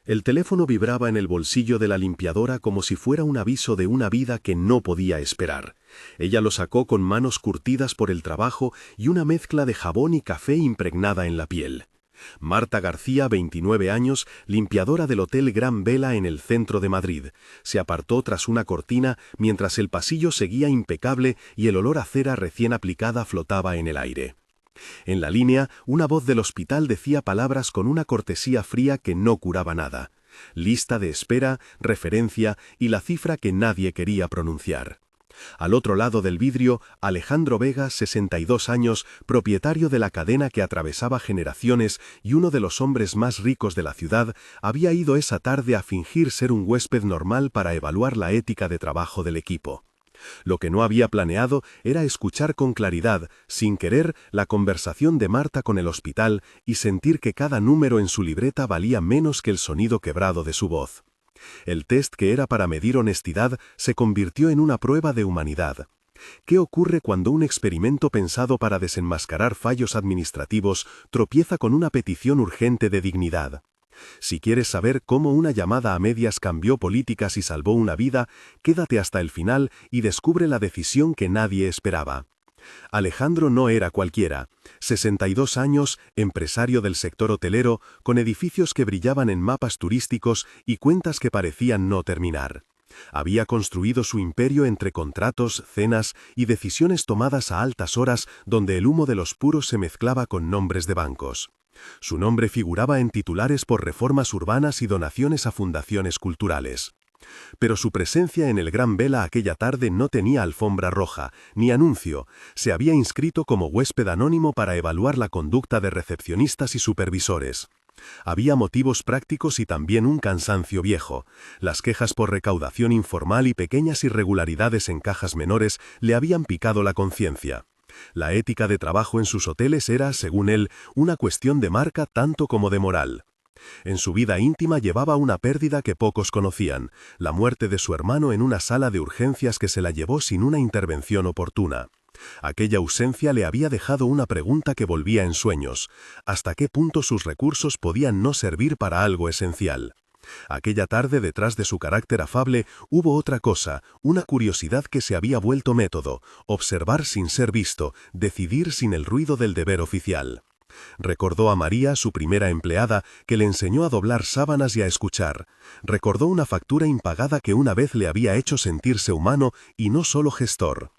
El teléfono vibraba en el bolsillo de la limpiadora como si fuera un aviso de una vida que no podía esperar. Ella lo sacó con manos curtidas por el trabajo y una mezcla de jabón y café impregnada en la piel. Marta García, 29 años, limpiadora del Hotel Gran Vela en el centro de Madrid. Se apartó tras una cortina mientras el pasillo seguía impecable y el olor a cera recién aplicada flotaba en el aire. En la línea, una voz del hospital decía palabras con una cortesía fría que no curaba nada. Lista de espera, referencia y la cifra que nadie quería pronunciar. Al otro lado del vidrio, Alejandro Vega, 62 años, propietario de la cadena que atravesaba generaciones y uno de los hombres más ricos de la ciudad, había ido esa tarde a fingir ser un huésped normal para evaluar la ética de trabajo del equipo. Lo que no había planeado era escuchar con claridad, sin querer, la conversación de Marta con el hospital y sentir que cada número en su libreta valía menos que el sonido quebrado de su voz. El test que era para medir honestidad se convirtió en una prueba de humanidad. ¿Qué ocurre cuando un experimento pensado para desenmascarar fallos administrativos tropieza con una petición urgente de dignidad? Si quieres saber cómo una llamada a medias cambió políticas y salvó una vida, quédate hasta el final y descubre la decisión que nadie esperaba. Alejandro no era cualquiera. 62 años, empresario del sector hotelero, con edificios que brillaban en mapas turísticos y cuentas que parecían no terminar. Había construido su imperio entre contratos, cenas y decisiones tomadas a altas horas donde el humo de los puros se mezclaba con nombres de bancos. Su nombre figuraba en titulares por reformas urbanas y donaciones a fundaciones culturales. Pero su presencia en el Gran Vela aquella tarde no tenía alfombra roja, ni anuncio. Se había inscrito como huésped anónimo para evaluar la conducta de recepcionistas y supervisores. Había motivos prácticos y también un cansancio viejo. Las quejas por recaudación informal y pequeñas irregularidades en cajas menores le habían picado la conciencia. La ética de trabajo en sus hoteles era, según él, una cuestión de marca tanto como de moral. En su vida íntima llevaba una pérdida que pocos conocían, la muerte de su hermano en una sala de urgencias que se la llevó sin una intervención oportuna. Aquella ausencia le había dejado una pregunta que volvía en sueños: ¿hasta qué punto sus recursos podían no servir para algo esencial? Aquella tarde, detrás de su carácter afable, hubo otra cosa, una curiosidad que se había vuelto método: observar sin ser visto, decidir sin el ruido del deber oficial. Recordó a María, su primera empleada, que le enseñó a doblar sábanas y a escuchar. Recordó una factura impagada que una vez le había hecho sentirse humano y no solo gestor.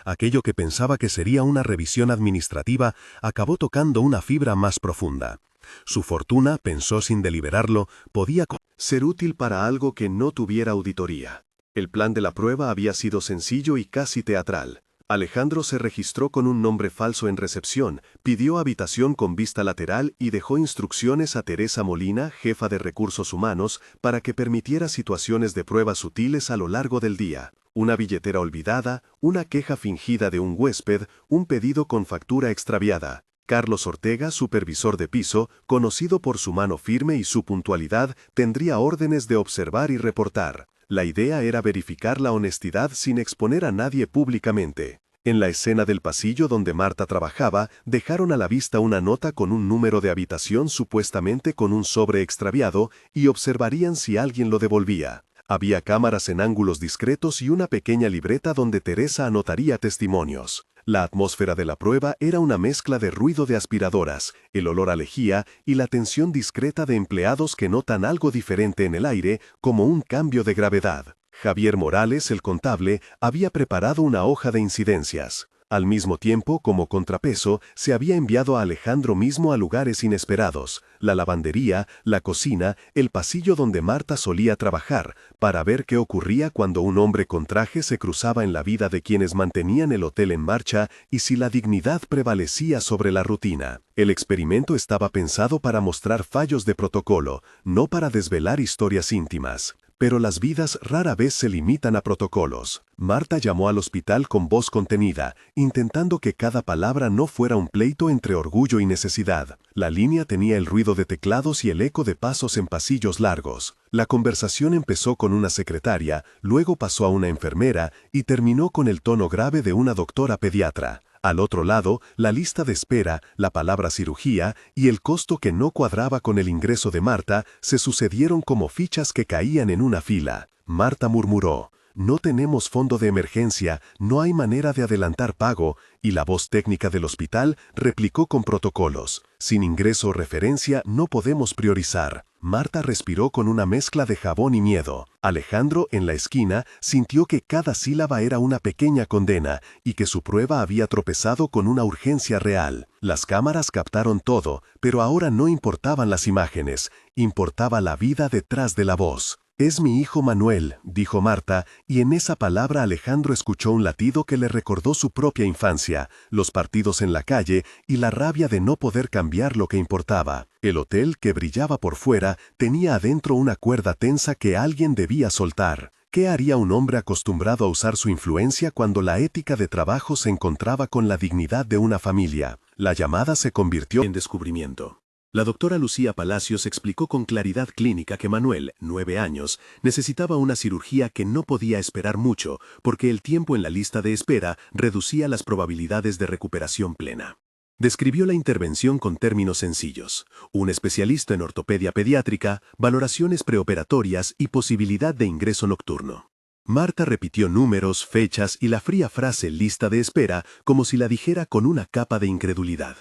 Aquello que pensaba que sería una revisión administrativa acabó tocando una fibra más profunda. Su fortuna, pensó sin deliberarlo, podía ser útil para algo que no tuviera auditoría. El plan de la prueba había sido sencillo y casi teatral. Alejandro se registró con un nombre falso en recepción, pidió habitación con vista lateral y dejó instrucciones a Teresa Molina, jefa de recursos humanos, para que permitiera situaciones de pruebas sutiles a lo largo del día. Una billetera olvidada, una queja fingida de un huésped, un pedido con factura extraviada. Carlos Ortega, supervisor de piso, conocido por su mano firme y su puntualidad, tendría órdenes de observar y reportar. La idea era verificar la honestidad sin exponer a nadie públicamente. En la escena del pasillo donde Marta trabajaba, dejaron a la vista una nota con un número de habitación supuestamente con un sobre extraviado y observarían si alguien lo devolvía. Había cámaras en ángulos discretos y una pequeña libreta donde Teresa anotaría testimonios. La atmósfera de la prueba era una mezcla de ruido de aspiradoras, el olor a lejía y la tensión discreta de empleados que notan algo diferente en el aire, como un cambio de gravedad. Javier Morales, el contable, había preparado una hoja de incidencias. Al mismo tiempo, como contrapeso, se había enviado a Alejandro mismo a lugares inesperados: la lavandería, la cocina, el pasillo donde Marta solía trabajar, para ver qué ocurría cuando un hombre con traje se cruzaba en la vida de quienes mantenían el hotel en marcha y si la dignidad prevalecía sobre la rutina. El experimento estaba pensado para mostrar fallos de protocolo, no para desvelar historias íntimas. Pero las vidas rara vez se limitan a protocolos. Marta llamó al hospital con voz contenida, intentando que cada palabra no fuera un pleito entre orgullo y necesidad. La línea tenía el ruido de teclados y el eco de pasos en pasillos largos. La conversación empezó con una secretaria, luego pasó a una enfermera y terminó con el tono grave de una doctora pediatra. Al otro lado, la lista de espera, la palabra cirugía y el costo que no cuadraba con el ingreso de Marta se sucedieron como fichas que caían en una fila. Marta murmuró: «No tenemos fondo de emergencia, no hay manera de adelantar pago», y la voz técnica del hospital replicó con protocolos: «Sin ingreso o referencia no podemos priorizar». Marta respiró con una mezcla de jabón y miedo. Alejandro, en la esquina, sintió que cada sílaba era una pequeña condena y que su prueba había tropezado con una urgencia real. Las cámaras captaron todo, pero ahora no importaban las imágenes, importaba la vida detrás de la voz. «Es mi hijo Manuel», dijo Marta, y en esa palabra Alejandro escuchó un latido que le recordó su propia infancia, los partidos en la calle y la rabia de no poder cambiar lo que importaba. El hotel, que brillaba por fuera, tenía adentro una cuerda tensa que alguien debía soltar. ¿Qué haría un hombre acostumbrado a usar su influencia cuando la ética de trabajo se encontraba con la dignidad de una familia? La llamada se convirtió en descubrimiento. La doctora Lucía Palacios explicó con claridad clínica que Manuel, 9 años, necesitaba una cirugía que no podía esperar mucho porque el tiempo en la lista de espera reducía las probabilidades de recuperación plena. Describió la intervención con términos sencillos: un especialista en ortopedia pediátrica, valoraciones preoperatorias y posibilidad de ingreso nocturno. Marta repitió números, fechas y la fría frase «lista de espera» como si la dijera con una capa de incredulidad.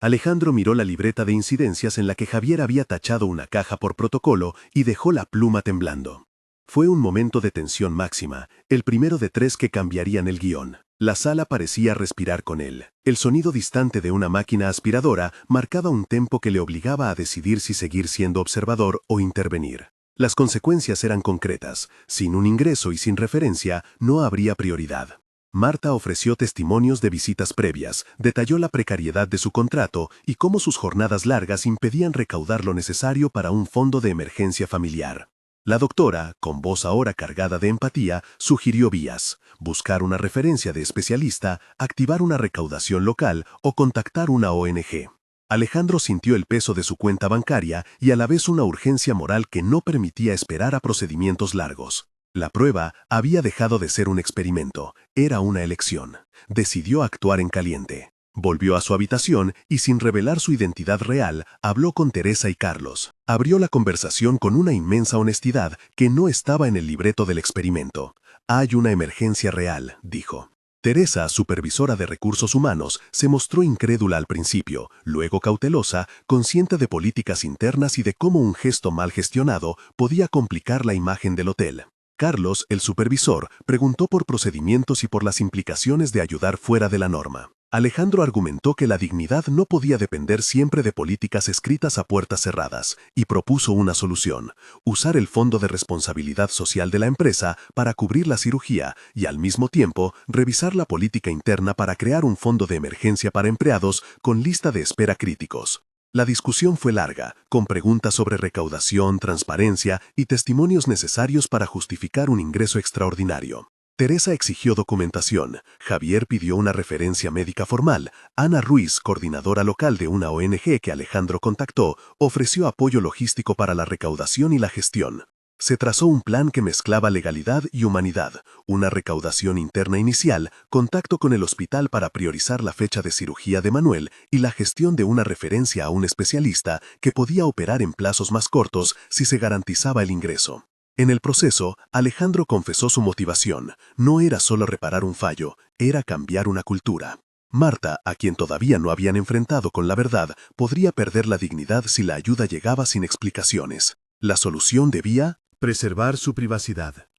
Alejandro miró la libreta de incidencias en la que Javier había tachado una caja por protocolo y dejó la pluma temblando. Fue un momento de tensión máxima, el primero de 3 que cambiarían el guión. La sala parecía respirar con él. El sonido distante de una máquina aspiradora marcaba un tempo que le obligaba a decidir si seguir siendo observador o intervenir. Las consecuencias eran concretas: sin un ingreso y sin referencia, no habría prioridad. Marta ofreció testimonios de visitas previas, detalló la precariedad de su contrato y cómo sus jornadas largas impedían recaudar lo necesario para un fondo de emergencia familiar. La doctora, con voz ahora cargada de empatía, sugirió vías: buscar una referencia de especialista, activar una recaudación local o contactar una ONG. Alejandro sintió el peso de su cuenta bancaria y a la vez una urgencia moral que no permitía esperar a procedimientos largos. La prueba había dejado de ser un experimento, era una elección. Decidió actuar en caliente. Volvió a su habitación y, sin revelar su identidad real, habló con Teresa y Carlos. Abrió la conversación con una inmensa honestidad que no estaba en el libreto del experimento. «Hay una emergencia real», dijo. Teresa, supervisora de recursos humanos, se mostró incrédula al principio, luego cautelosa, consciente de políticas internas y de cómo un gesto mal gestionado podía complicar la imagen del hotel. Carlos, el supervisor, preguntó por procedimientos y por las implicaciones de ayudar fuera de la norma. Alejandro argumentó que la dignidad no podía depender siempre de políticas escritas a puertas cerradas, y propuso una solución: usar el Fondo de Responsabilidad Social de la empresa para cubrir la cirugía y al mismo tiempo revisar la política interna para crear un fondo de emergencia para empleados con lista de espera críticos. La discusión fue larga, con preguntas sobre recaudación, transparencia y testimonios necesarios para justificar un ingreso extraordinario. Teresa exigió documentación, Javier pidió una referencia médica formal, Ana Ruiz, coordinadora local de una ONG que Alejandro contactó, ofreció apoyo logístico para la recaudación y la gestión. Se trazó un plan que mezclaba legalidad y humanidad, una recaudación interna inicial, contacto con el hospital para priorizar la fecha de cirugía de Manuel y la gestión de una referencia a un especialista que podía operar en plazos más cortos si se garantizaba el ingreso. En el proceso, Alejandro confesó su motivación: no era solo reparar un fallo, era cambiar una cultura. Marta, a quien todavía no habían enfrentado con la verdad, podría perder la dignidad si la ayuda llegaba sin explicaciones. La solución debía preservar su privacidad.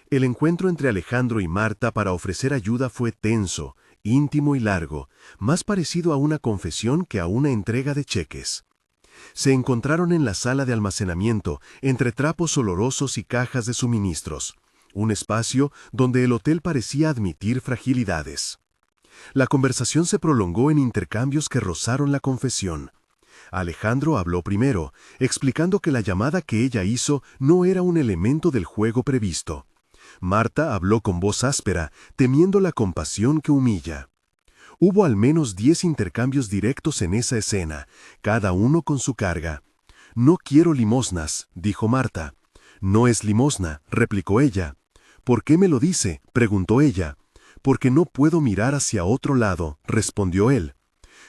El encuentro entre Alejandro y Marta para ofrecer ayuda fue tenso, íntimo y largo, más parecido a una confesión que a una entrega de cheques. Se encontraron en la sala de almacenamiento, entre trapos olorosos y cajas de suministros, un espacio donde el hotel parecía admitir fragilidades. La conversación se prolongó en intercambios que rozaron la confesión. Alejandro habló primero, explicando que la llamada que ella hizo no era un elemento del juego previsto. Marta habló con voz áspera, temiendo la compasión que humilla. Hubo al menos 10 intercambios directos en esa escena, cada uno con su carga. «No quiero limosnas», dijo Marta. «No es limosna», replicó ella. «¿Por qué me lo dice?», preguntó ella. porque no puedo mirar hacia otro lado, respondió él.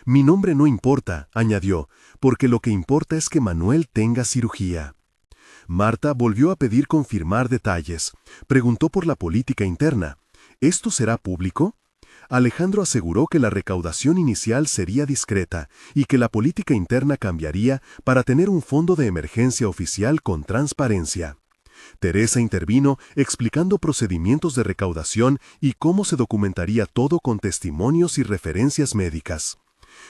Mi nombre no importa, añadió, porque lo que importa es que Manuel tenga cirugía. Marta volvió a pedir confirmar detalles. Preguntó por la política interna. ¿Esto será público? Alejandro aseguró que la recaudación inicial sería discreta y que la política interna cambiaría para tener un fondo de emergencia oficial con transparencia. Teresa intervino explicando procedimientos de recaudación y cómo se documentaría todo con testimonios y referencias médicas.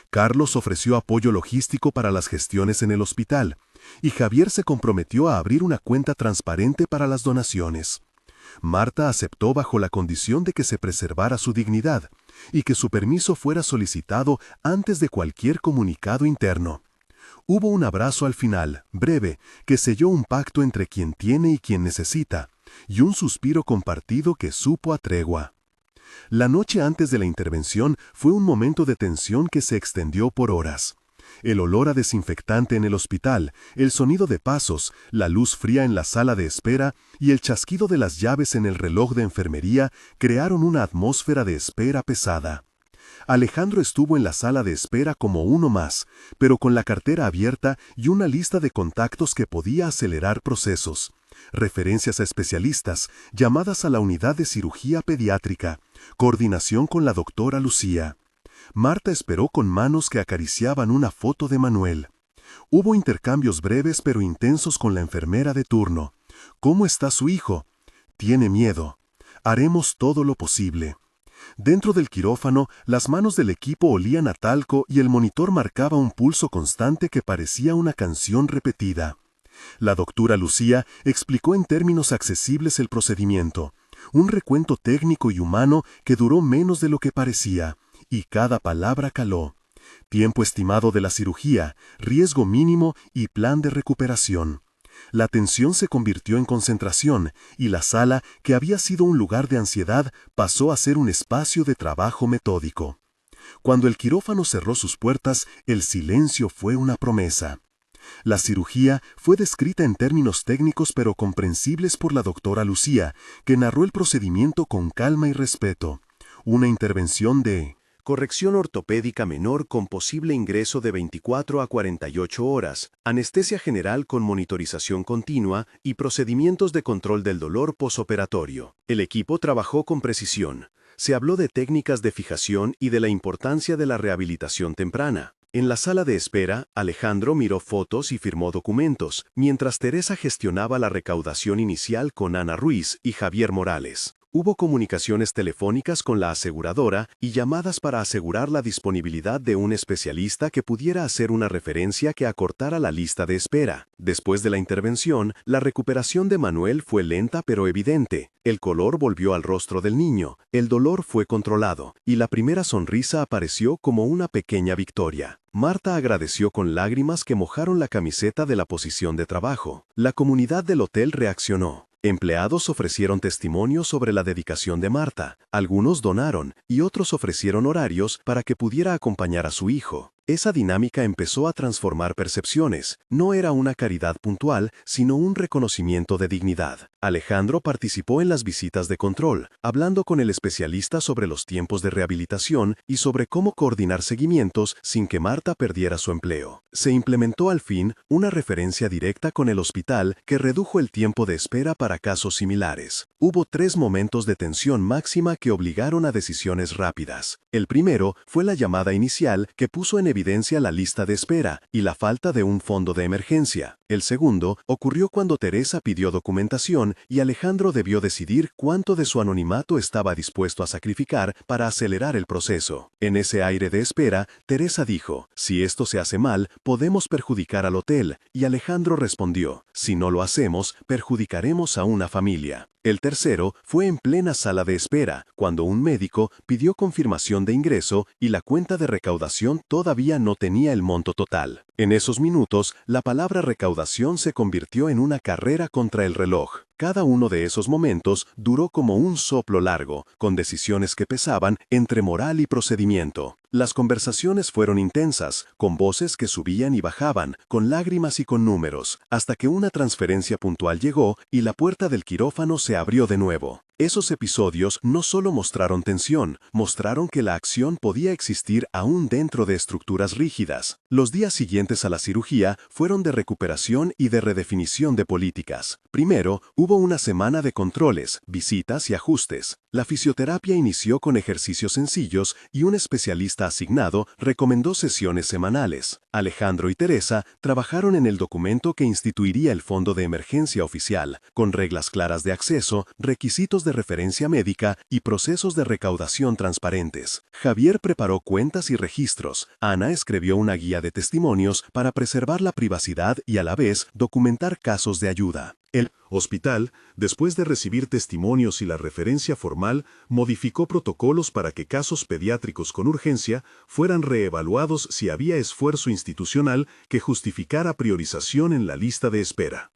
Carlos ofreció apoyo logístico para las gestiones en el hospital, y Javier se comprometió a abrir una cuenta transparente para las donaciones. Marta aceptó bajo la condición de que se preservara su dignidad y que su permiso fuera solicitado antes de cualquier comunicado interno. Hubo un abrazo al final, breve, que selló un pacto entre quien tiene y quien necesita, y un suspiro compartido que supo a tregua. La noche antes de la intervención fue un momento de tensión que se extendió por horas. El olor a desinfectante en el hospital, el sonido de pasos, la luz fría en la sala de espera y el chasquido de las llaves en el reloj de enfermería crearon una atmósfera de espera pesada. Alejandro estuvo en la sala de espera como uno más, pero con la cartera abierta y una lista de contactos que podía acelerar procesos. Referencias a especialistas, llamadas a la unidad de cirugía pediátrica, coordinación con la doctora Lucía. Marta esperó con manos que acariciaban una foto de Manuel. Hubo intercambios breves pero intensos con la enfermera de turno. ¿Cómo está su hijo? Tiene miedo. Haremos todo lo posible. Dentro del quirófano, las manos del equipo olían a talco y el monitor marcaba un pulso constante que parecía una canción repetida. La doctora Lucía explicó en términos accesibles el procedimiento, un recuento técnico y humano que duró menos de lo que parecía, y cada palabra caló. Tiempo estimado de la cirugía, riesgo mínimo y plan de recuperación. La tensión se convirtió en concentración y la sala, que había sido un lugar de ansiedad, pasó a ser un espacio de trabajo metódico. Cuando el quirófano cerró sus puertas, el silencio fue una promesa. La cirugía fue descrita en términos técnicos pero comprensibles por la doctora Lucía, que narró el procedimiento con calma y respeto. Una intervención de corrección ortopédica menor con posible ingreso de 24 a 48 horas, anestesia general con monitorización continua y procedimientos de control del dolor posoperatorio. El equipo trabajó con precisión. Se habló de técnicas de fijación y de la importancia de la rehabilitación temprana. En la sala de espera, Alejandro miró fotos y firmó documentos, mientras Teresa gestionaba la recaudación inicial con Ana Ruiz y Javier Morales. Hubo comunicaciones telefónicas con la aseguradora y llamadas para asegurar la disponibilidad de un especialista que pudiera hacer una referencia que acortara la lista de espera. Después de la intervención, la recuperación de Manuel fue lenta pero evidente. El color volvió al rostro del niño, el dolor fue controlado, y la primera sonrisa apareció como una pequeña victoria. Marta agradeció con lágrimas que mojaron la camiseta de la posición de trabajo. La comunidad del hotel reaccionó. Empleados ofrecieron testimonio sobre la dedicación de Marta, algunos donaron y otros ofrecieron horarios para que pudiera acompañar a su hijo. Esa dinámica empezó a transformar percepciones. No era una caridad puntual, sino un reconocimiento de dignidad. Alejandro participó en las visitas de control, hablando con el especialista sobre los tiempos de rehabilitación y sobre cómo coordinar seguimientos sin que Marta perdiera su empleo. Se implementó al fin una referencia directa con el hospital que redujo el tiempo de espera para casos similares. Hubo 3 momentos de tensión máxima que obligaron a decisiones rápidas. El primero fue la llamada inicial que puso en evidencia la lista de espera y la falta de un fondo de emergencia. El segundo ocurrió cuando Teresa pidió documentación y Alejandro debió decidir cuánto de su anonimato estaba dispuesto a sacrificar para acelerar el proceso. En ese aire de espera, Teresa dijo, si esto se hace mal, podemos perjudicar al hotel, y Alejandro respondió, si no lo hacemos, perjudicaremos a una familia. El tercero fue en plena sala de espera, cuando un médico pidió confirmación de ingreso y la cuenta de recaudación todavía no tenía el monto total. En esos minutos, la palabra recaudación se convirtió en una carrera contra el reloj. Cada uno de esos momentos duró como un soplo largo, con decisiones que pesaban entre moral y procedimiento. Las conversaciones fueron intensas, con voces que subían y bajaban, con lágrimas y con números, hasta que una transferencia puntual llegó y la puerta del quirófano se abrió de nuevo. Esos episodios no solo mostraron tensión, mostraron que la acción podía existir aún dentro de estructuras rígidas. Los días siguientes a la cirugía fueron de recuperación y de redefinición de políticas. Primero, hubo una semana de controles, visitas y ajustes. La fisioterapia inició con ejercicios sencillos y un especialista asignado recomendó sesiones semanales. Alejandro y Teresa trabajaron en el documento que instituiría el Fondo de Emergencia Oficial, con reglas claras de acceso, requisitos de referencia médica y procesos de recaudación transparentes. Javier preparó cuentas y registros. Ana escribió una guía de testimonios para preservar la privacidad y a la vez documentar casos de ayuda. El hospital, después de recibir testimonios y la referencia formal, modificó protocolos para que casos pediátricos con urgencia fueran reevaluados si había esfuerzo institucional que justificara priorización en la lista de espera.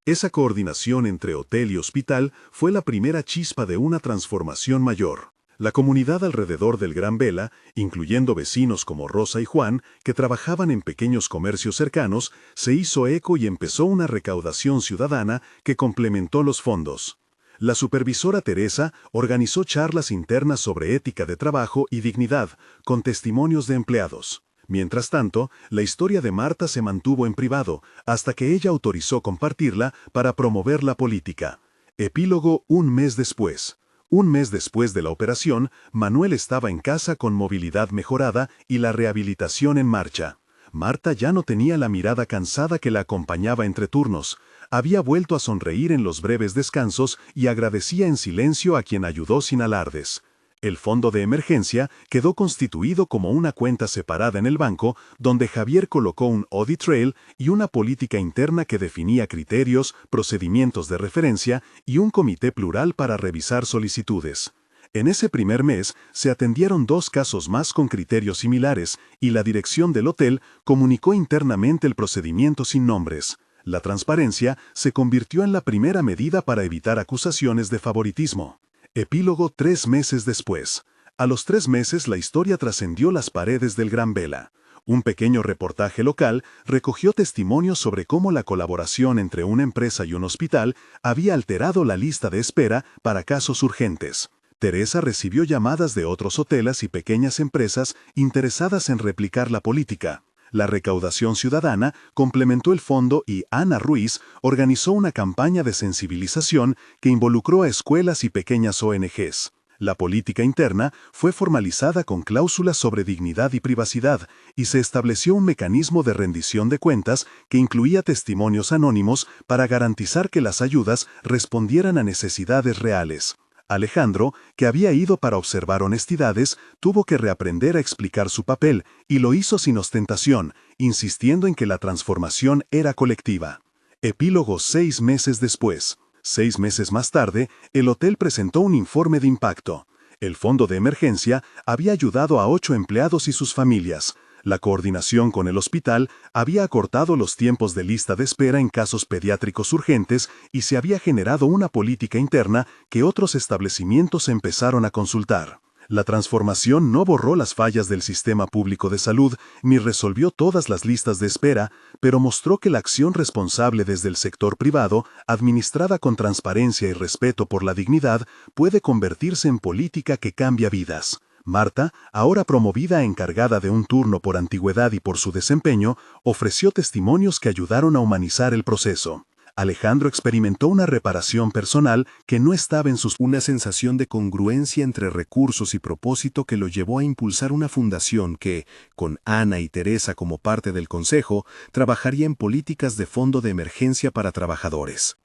Esa coordinación entre hotel y hospital fue la primera chispa de una transformación mayor. La comunidad alrededor del Gran Vela, incluyendo vecinos como Rosa y Juan, que trabajaban en pequeños comercios cercanos, se hizo eco y empezó una recaudación ciudadana que complementó los fondos. La supervisora Teresa organizó charlas internas sobre ética de trabajo y dignidad, con testimonios de empleados. Mientras tanto, la historia de Marta se mantuvo en privado, hasta que ella autorizó compartirla para promover la política. Epílogo un mes después. Un mes después de la operación, Manuel estaba en casa con movilidad mejorada y la rehabilitación en marcha. Marta ya no tenía la mirada cansada que la acompañaba entre turnos. Había vuelto a sonreír en los breves descansos y agradecía en silencio a quien ayudó sin alardes. El fondo de emergencia quedó constituido como una cuenta separada en el banco, donde Javier colocó un audit trail y una política interna que definía criterios, procedimientos de referencia y un comité plural para revisar solicitudes. En ese primer mes se atendieron 2 casos más con criterios similares y la dirección del hotel comunicó internamente el procedimiento sin nombres. La transparencia se convirtió en la primera medida para evitar acusaciones de favoritismo. Epílogo 3 meses después. A los 3 meses la historia trascendió las paredes del Gran Vela. Un pequeño reportaje local recogió testimonios sobre cómo la colaboración entre una empresa y un hospital había alterado la lista de espera para casos urgentes. Teresa recibió llamadas de otros hoteles y pequeñas empresas interesadas en replicar la política. La recaudación ciudadana complementó el fondo y Ana Ruiz organizó una campaña de sensibilización que involucró a escuelas y pequeñas ONGs. La política interna fue formalizada con cláusulas sobre dignidad y privacidad y se estableció un mecanismo de rendición de cuentas que incluía testimonios anónimos para garantizar que las ayudas respondieran a necesidades reales. Alejandro, que había ido para observar honestidades, tuvo que reaprender a explicar su papel y lo hizo sin ostentación, insistiendo en que la transformación era colectiva. Epílogo 6 meses después. 6 meses más tarde, el hotel presentó un informe de impacto. El fondo de emergencia había ayudado a 8 empleados y sus familias. La coordinación con el hospital había acortado los tiempos de lista de espera en casos pediátricos urgentes y se había generado una política interna que otros establecimientos empezaron a consultar. La transformación no borró las fallas del sistema público de salud ni resolvió todas las listas de espera, pero mostró que la acción responsable desde el sector privado, administrada con transparencia y respeto por la dignidad, puede convertirse en política que cambia vidas. Marta, ahora promovida a encargada de un turno por antigüedad y por su desempeño, ofreció testimonios que ayudaron a humanizar el proceso. Alejandro experimentó una reparación personal que no estaba en una sensación de congruencia entre recursos y propósito que lo llevó a impulsar una fundación que, con Ana y Teresa como parte del consejo, trabajaría en políticas de fondo de emergencia para trabajadores.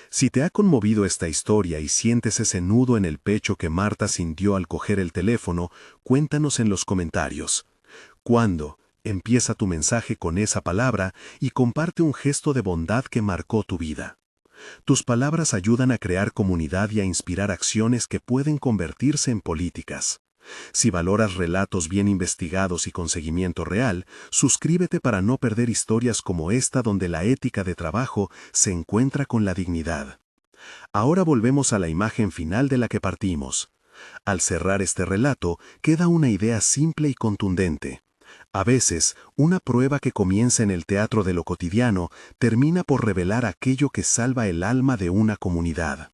Si te ha conmovido esta historia y sientes ese nudo en el pecho que Marta sintió al coger el teléfono, cuéntanos en los comentarios. ¿Cuándo? Empieza tu mensaje con esa palabra y comparte un gesto de bondad que marcó tu vida. Tus palabras ayudan a crear comunidad y a inspirar acciones que pueden convertirse en políticas. Si valoras relatos bien investigados y con seguimiento real, suscríbete para no perder historias como esta donde la ética de trabajo se encuentra con la dignidad. Ahora volvemos a la imagen final de la que partimos. Al cerrar este relato, queda una idea simple y contundente. A veces, una prueba que comienza en el teatro de lo cotidiano termina por revelar aquello que salva el alma de una comunidad.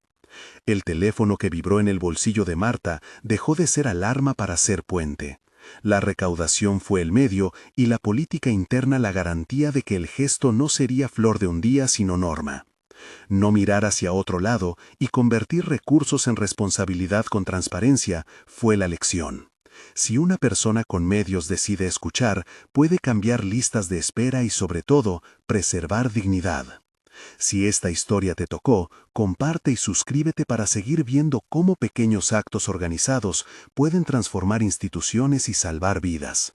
El teléfono que vibró en el bolsillo de Marta dejó de ser alarma para ser puente. La recaudación fue el medio y la política interna la garantía de que el gesto no sería flor de un día sino norma. No mirar hacia otro lado y convertir recursos en responsabilidad con transparencia fue la lección. Si una persona con medios decide escuchar, puede cambiar listas de espera y sobre todo, preservar dignidad. Si esta historia te tocó, comparte y suscríbete para seguir viendo cómo pequeños actos organizados pueden transformar instituciones y salvar vidas.